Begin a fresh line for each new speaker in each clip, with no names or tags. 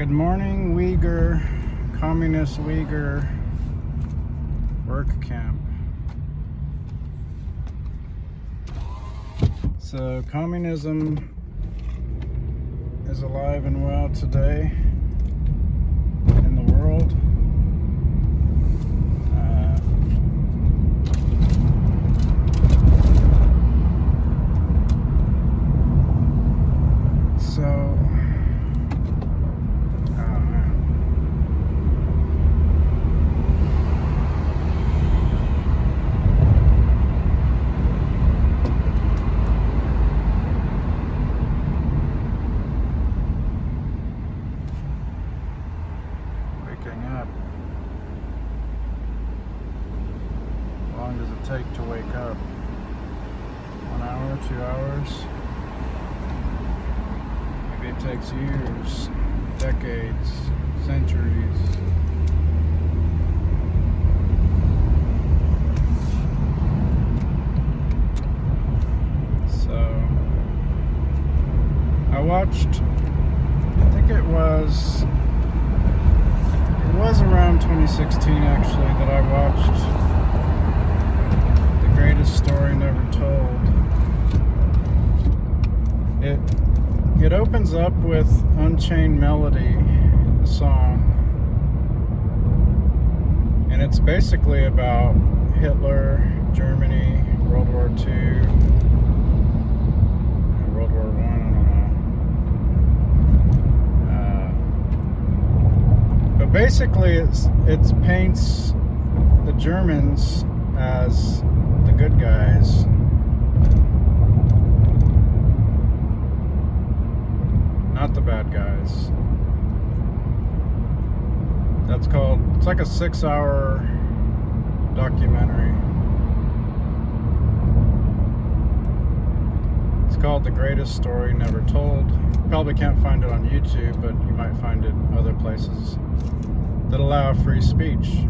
Good morning, Uyghur, Communist Uyghur work camp. So communism is alive and well today in the world. Waking up. How long does it take to wake up? 1 hour, 2 hours? Maybe it takes years, decades, centuries. So I watched, I think it was around 2016 actually that I watched The Greatest Story Never Told. It opens up with Unchained Melody, the song, and it's basically about Hitler, Germany, World War II, World War I, I don't know. But basically it paints the Germans as the good guys. Not the bad guys. It's like a 6-hour documentary. It's called The Greatest Story Never Told. You probably can't find it on YouTube, but you might find it other places that allow free speech.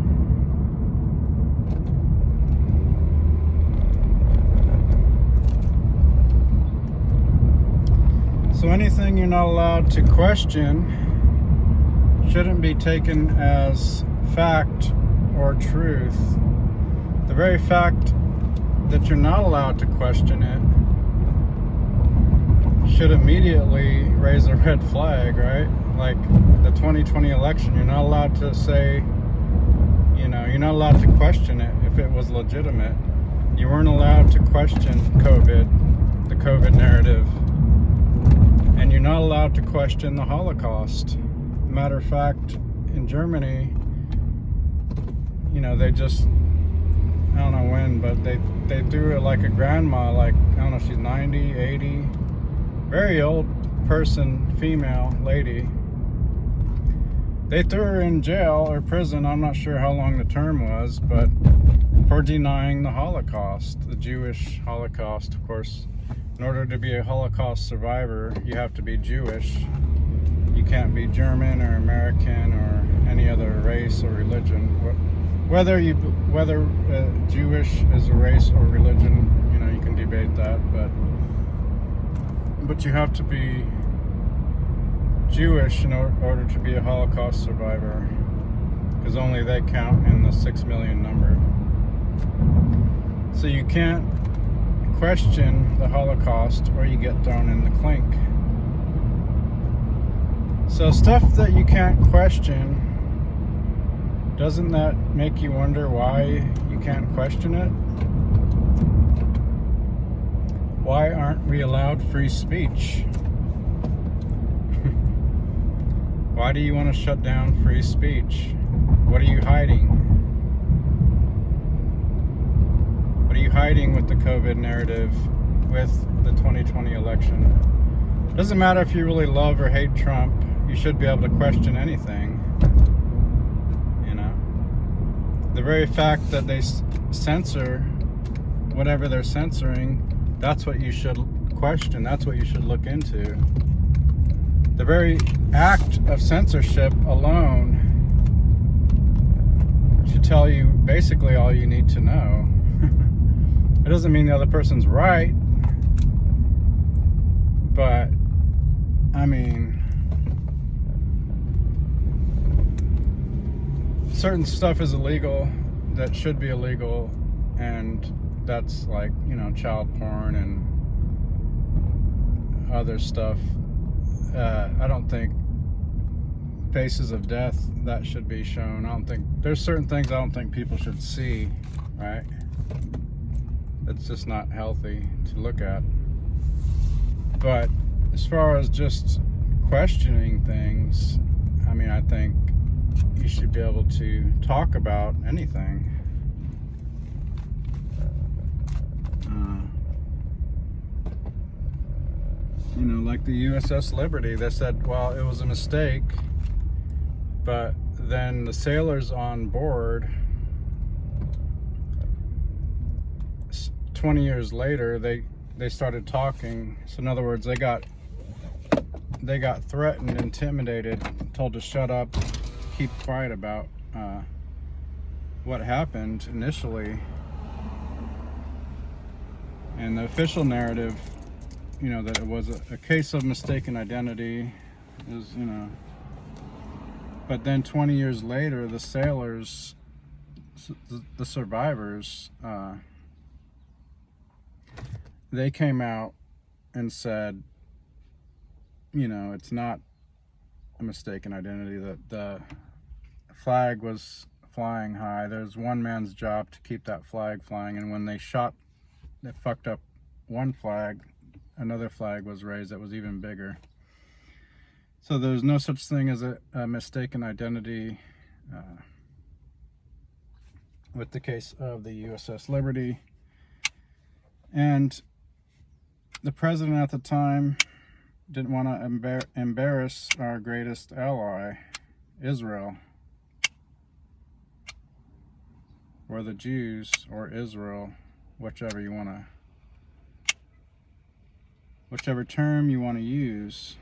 So anything you're not allowed to question shouldn't be taken as fact or truth. The very fact that you're not allowed to question it should immediately raise a red flag, right? Like the 2020 election, you're not allowed to say, you're not allowed to question it if it was legitimate. You weren't allowed to question COVID, the COVID narrative. And you're not allowed to question the Holocaust. Matter of fact, in Germany, they just, I don't know when, but they threw it like a grandma, like, I don't know, she's 90, 80, very old person, female lady. They threw her in jail or prison, I'm not sure how long the term was, but for denying the Holocaust, the Jewish Holocaust, of course. In order to be a Holocaust survivor, you have to be Jewish. You can't be German or American or any other race or religion. Whether Jewish is a race or religion, you can debate that, but you have to be Jewish in order to be a Holocaust survivor, because only they count in the 6 million number. So you can't question the Holocaust or you get thrown in the clink. So stuff that you can't question, doesn't that make you wonder why you can't question it? Why aren't we allowed free speech? Why do you want to shut down free speech? What are you hiding? What are you hiding with the COVID narrative, with the 2020 election? It doesn't matter if you really love or hate Trump, you should be able to question anything. The very fact that they censor whatever they're censoring, that's what you should question, that's what you should look into. The very act of censorship alone should tell you basically all you need to know. It doesn't mean the other person's right, but I mean, certain stuff is illegal that should be illegal, and that's like, you know, child porn and other stuff. I don't think faces of death, that should be shown. I don't think, there's certain things I don't think people should see, right? It's just not healthy to look at. But as far as just questioning things, I mean, I think you should be able to talk about anything. You know, like the USS Liberty, they said, well, it was a mistake, but then the sailors on board, 20 years later, they started talking. So in other words, they got threatened, intimidated, told to shut up, keep quiet about what happened initially. And the official narrative, you know, that it was a case of mistaken identity is, you know. But then 20 years later, the sailors, the survivors, they came out and said, you know, it's not a mistaken identity, that the flag was flying high. There's one man's job to keep that flag flying, and when they fucked up one flag, another flag was raised that was even bigger. So there's no such thing as a mistaken identity with the case of the USS Liberty. And the president at the time didn't want to embarrass our greatest ally, Israel, or the Jews, or Israel, whichever term you want to use.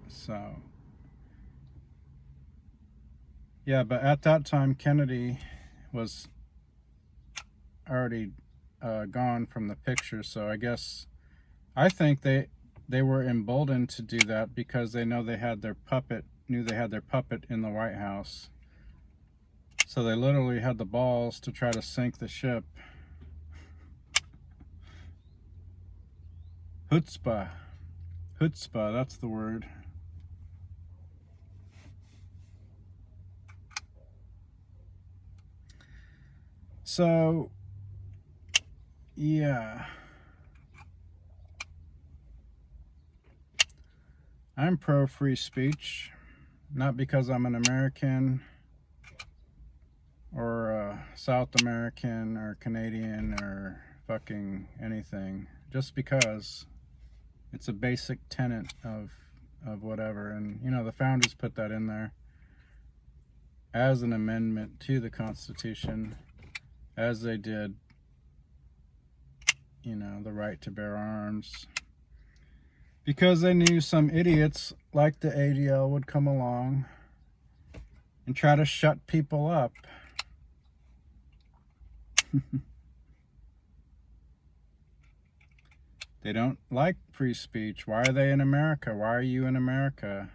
So, yeah, but at that time, Kennedy was already gone from the picture. So I think they were emboldened to do that because they know they had their puppet in the White House. So they literally had the balls to try to sink the ship. Chutzpah, that's the word. So, yeah. I'm pro free speech, not because I'm an American or South American or Canadian or fucking anything, just because it's a basic tenet of whatever. And, you know, the founders put that in there as an amendment to the Constitution, as they did, you know, the right to bear arms, because they knew some idiots like the ADL would come along and try to shut people up. They don't like free speech. Why are they in America? Why are you in America?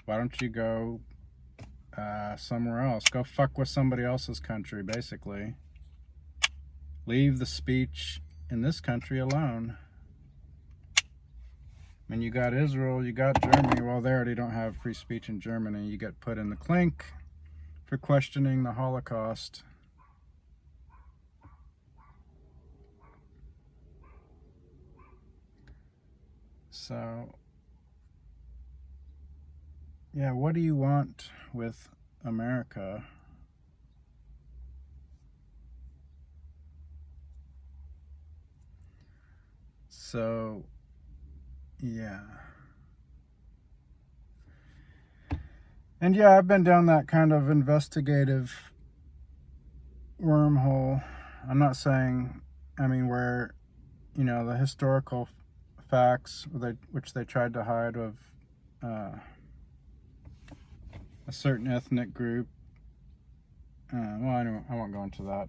Why don't you go somewhere else? Go fuck with somebody else's country, basically. Leave the speech in this country alone. And you got Israel, you got Germany. Well, they already don't have free speech in Germany. You get put in the clink for questioning the Holocaust. So, yeah, what do you want with America? So, yeah. And yeah, I've been down that kind of investigative wormhole. I'm not saying, I mean, where, you know, the historical facts which they tried to hide of a certain ethnic group. Well, anyway, I won't go into that.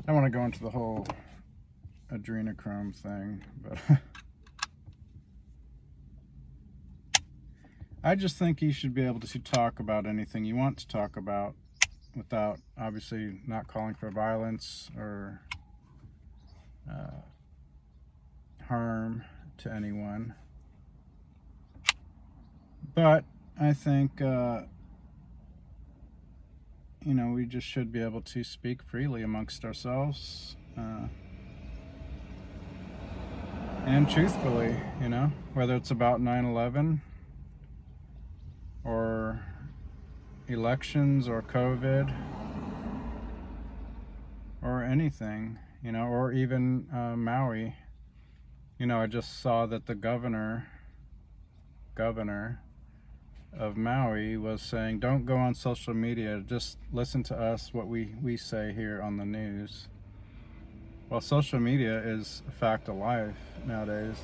I want to go into the whole adrenochrome thing, but I just think you should be able to talk about anything you want to talk about without obviously not calling for violence or harm to anyone. But I think, we just should be able to speak freely amongst ourselves and truthfully, whether it's about 9/11 or elections or COVID or anything, or even Maui. I just saw that the governor of Maui was saying, don't go on social media, just listen to us, what we say here on the news. Well, social media is a fact of life nowadays.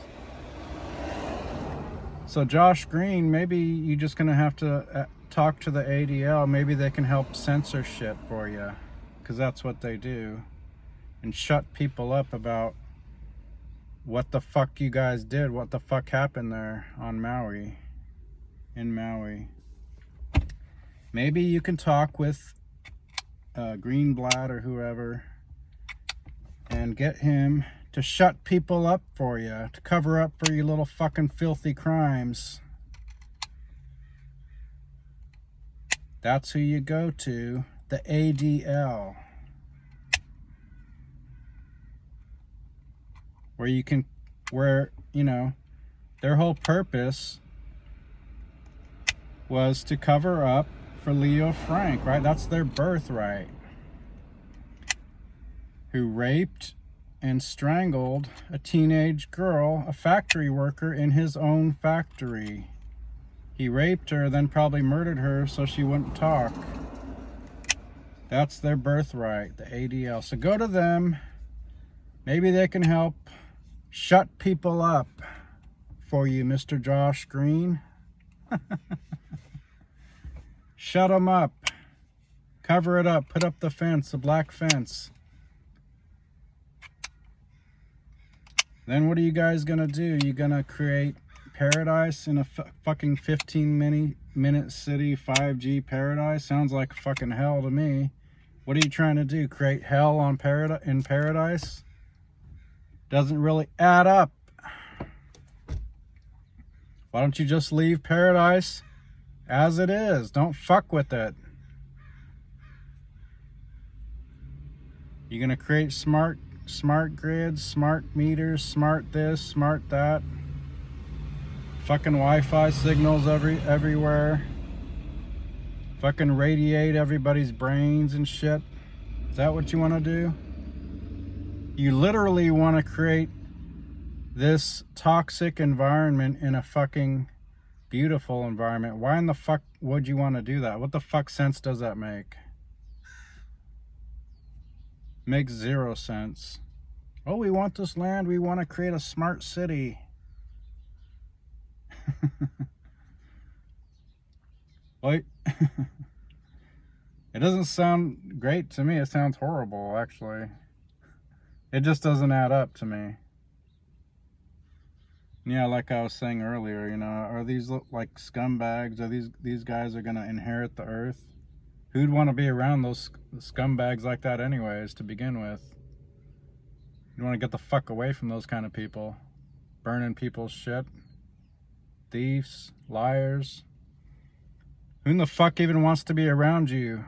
So Josh Green, maybe you're just gonna have to talk to the ADL. Maybe they can help censor shit for you, because that's what they do, and shut people up about what the fuck you guys did, what the fuck happened there on Maui, in Maui. Maybe you can talk with Greenblatt or whoever and get him to shut people up for you, to cover up for your little fucking filthy crimes. That's who you go to, the ADL. Where their whole purpose was to cover up for Leo Frank, right? That's their birthright. Who raped and strangled a teenage girl, a factory worker in his own factory. He raped her, then probably murdered her so she wouldn't talk. That's their birthright, the ADL. So go to them. Maybe they can help shut people up for you, Mr. Josh Green. Shut them up. Cover it up. Put up the fence, the black fence. Then what are you guys gonna do? You gonna create paradise in a fucking 15-minute city 5G paradise? Sounds like fucking hell to me. What are you trying to do? Create hell on in paradise? Doesn't really add up. Why don't you just leave paradise as it is? Don't fuck with it. You're gonna create smart grids, smart meters, smart this, smart that. Fucking Wi-Fi signals everywhere. Fucking radiate everybody's brains and shit. Is that what you want to do? You literally want to create this toxic environment in a fucking beautiful environment. Why in the fuck would you want to do that? What the fuck sense does that make? Makes zero sense. Oh, we want this land. We want to create a smart city. Wait. It doesn't sound great to me. It sounds horrible, actually. It just doesn't add up to me. Yeah, like I was saying earlier, are these like scumbags? Are these guys are gonna inherit the earth? Who'd want to be around those scumbags like that anyways, to begin with? You want to get the fuck away from those kind of people. Burning people's shit. Thieves, liars. Who in the fuck even wants to be around you?